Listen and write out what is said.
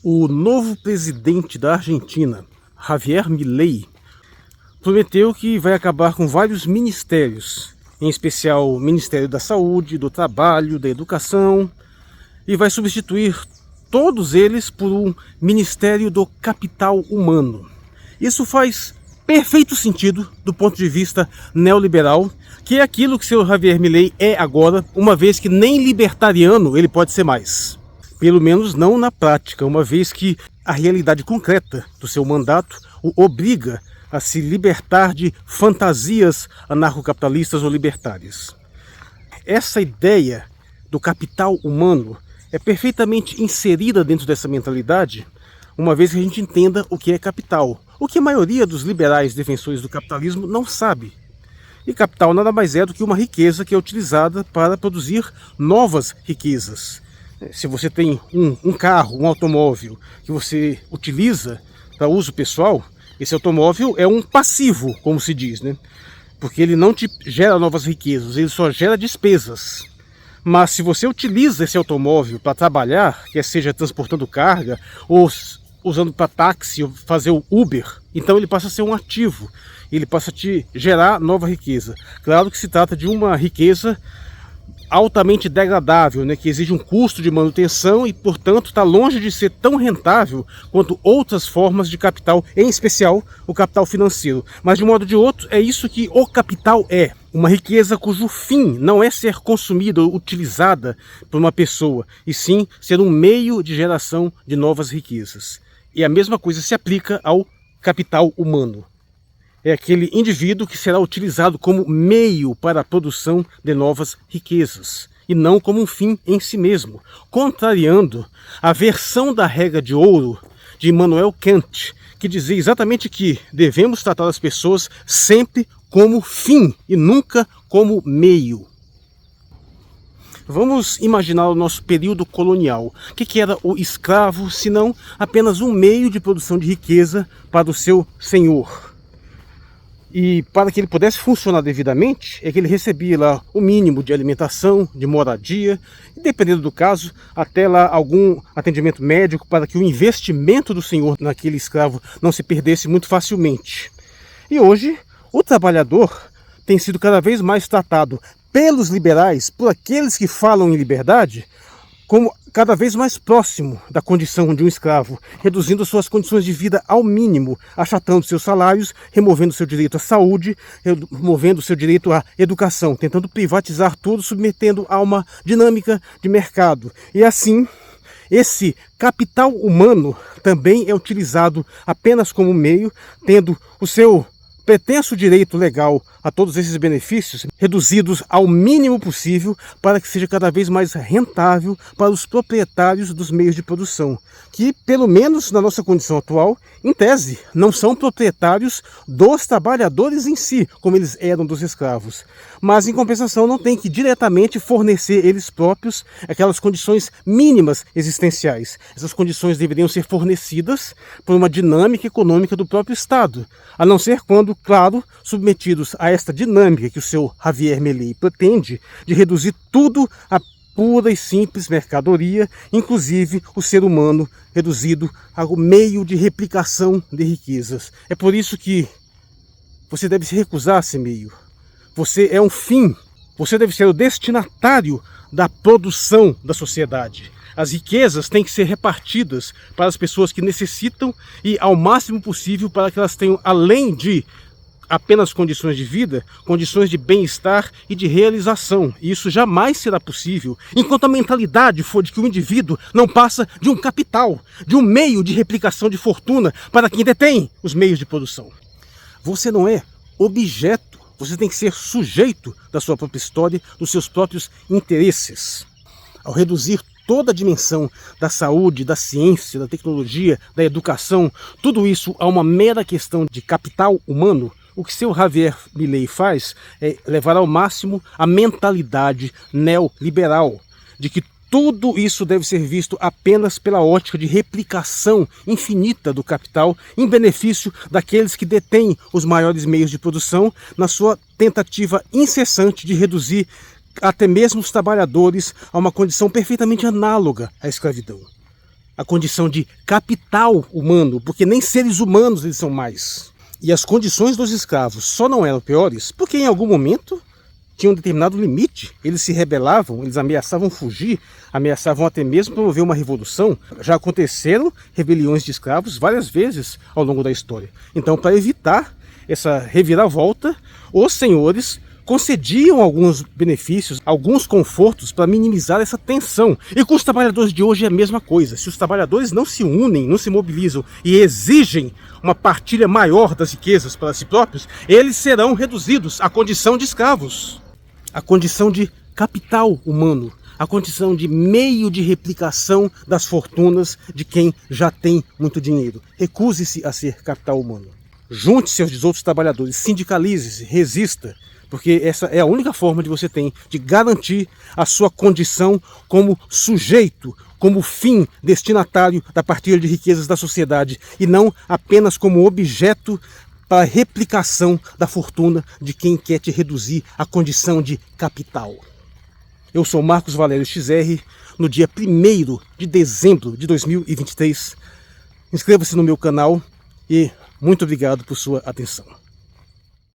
O novo presidente da Argentina, Javier Milei, prometeu que vai acabar com vários ministérios, em especial o Ministério da Saúde, do Trabalho, da Educação, e vai substituir todos eles por um Ministério do Capital Humano. Isso faz perfeito sentido do ponto de vista neoliberal, que é aquilo que o senhor Javier Milei é agora, uma vez que nem libertariano ele pode ser mais. Pelo menos não na prática, uma vez que a realidade concreta do seu mandato o obriga a se libertar de fantasias anarcocapitalistas ou libertárias. Essa ideia do capital humano é perfeitamente inserida dentro dessa mentalidade, uma vez que a gente entenda o que é capital, o que a maioria dos liberais defensores do capitalismo não sabe. E capital nada mais é do que uma riqueza que é utilizada para produzir novas riquezas. Se você tem um carro, um automóvel que você utiliza para uso pessoal, esse automóvel é um passivo, como se diz, né? Porque ele não te gera novas riquezas, ele só gera despesas. Mas se você utiliza esse automóvel para trabalhar, quer seja transportando carga ou usando para táxi ou fazer o Uber, então ele passa a ser um ativo, ele passa a te gerar nova riqueza. Claro que se trata de uma riqueza altamente degradável, né, que exige um custo de manutenção e, portanto, está longe de ser tão rentável quanto outras formas de capital, em especial o capital financeiro. Mas, de um modo ou de outro, é isso que o capital é. Uma riqueza cujo fim não é ser consumida ou utilizada por uma pessoa, e sim ser um meio de geração de novas riquezas. E a mesma coisa se aplica ao capital humano. É aquele indivíduo que será utilizado como meio para a produção de novas riquezas, e não como um fim em si mesmo, contrariando a versão da regra de ouro de Immanuel Kant, que dizia exatamente que devemos tratar as pessoas sempre como fim e nunca como meio. Vamos imaginar o nosso período colonial. O que era o escravo, senão apenas um meio de produção de riqueza para o seu senhor? E para que ele pudesse funcionar devidamente, é que ele recebia lá o mínimo de alimentação, de moradia, e dependendo do caso, até lá algum atendimento médico para que o investimento do senhor naquele escravo não se perdesse muito facilmente. E hoje, o trabalhador tem sido cada vez mais tratado pelos liberais, por aqueles que falam em liberdade, como cada vez mais próximo da condição de um escravo, reduzindo suas condições de vida ao mínimo, achatando seus salários, removendo seu direito à saúde, removendo seu direito à educação, tentando privatizar tudo, submetendo a uma dinâmica de mercado. E assim, esse capital humano também é utilizado apenas como meio, tendo o seu pretenso direito legal a todos esses benefícios reduzidos ao mínimo possível para que seja cada vez mais rentável para os proprietários dos meios de produção, que, pelo menos na nossa condição atual, em tese, não são proprietários dos trabalhadores em si, como eles eram dos escravos, mas em compensação não têm que diretamente fornecer eles próprios aquelas condições mínimas existenciais. Essas condições deveriam ser fornecidas por uma dinâmica econômica do próprio Estado, a não ser quando, claro, submetidos a esta dinâmica que o seu Javier Milei pretende, de reduzir tudo a pura e simples mercadoria, inclusive o ser humano reduzido ao meio de replicação de riquezas. É por isso que você deve se recusar a esse meio. Você é um fim, você deve ser o destinatário da produção da sociedade. As riquezas têm que ser repartidas para as pessoas que necessitam e ao máximo possível para que elas tenham, além de apenas condições de vida, condições de bem-estar e de realização. E isso jamais será possível enquanto a mentalidade for de que o indivíduo não passa de um capital, de um meio de replicação de fortuna para quem detém os meios de produção. Você não é objeto, você tem que ser sujeito da sua própria história, dos seus próprios interesses. Ao reduzir toda a dimensão da saúde, da ciência, da tecnologia, da educação, tudo isso a uma mera questão de capital humano, o que seu Javier Milei faz é levar ao máximo a mentalidade neoliberal, de que tudo isso deve ser visto apenas pela ótica de replicação infinita do capital em benefício daqueles que detêm os maiores meios de produção, na sua tentativa incessante de reduzir até mesmo os trabalhadores a uma condição perfeitamente análoga à escravidão. a condição de capital humano, porque nem seres humanos eles são mais. E as condições dos escravos só não eram piores porque em algum momento tinha um determinado limite, eles se rebelavam, eles ameaçavam fugir, ameaçavam até mesmo promover uma revolução. Já aconteceram rebeliões de escravos várias vezes ao longo da história. Então, para evitar essa reviravolta, os senhores concediam alguns benefícios, alguns confortos para minimizar essa tensão. E com os trabalhadores de hoje é a mesma coisa. Se os trabalhadores não se unem, não se mobilizam e exigem uma partilha maior das riquezas para si próprios, eles serão reduzidos à condição de escravos. A condição de capital humano, a condição de meio de replicação das fortunas de quem já tem muito dinheiro. Recuse-se a ser capital humano. Junte-se aos outros trabalhadores, sindicalize-se, resista, porque essa é a única forma de você ter de garantir a sua condição como sujeito, como fim destinatário da partilha de riquezas da sociedade e não apenas como objeto para a replicação da fortuna de quem quer te reduzir à condição de capital. Eu sou Marcos Valério XR, no dia 1º de dezembro de 2023. Inscreva-se no meu canal e muito obrigado por sua atenção.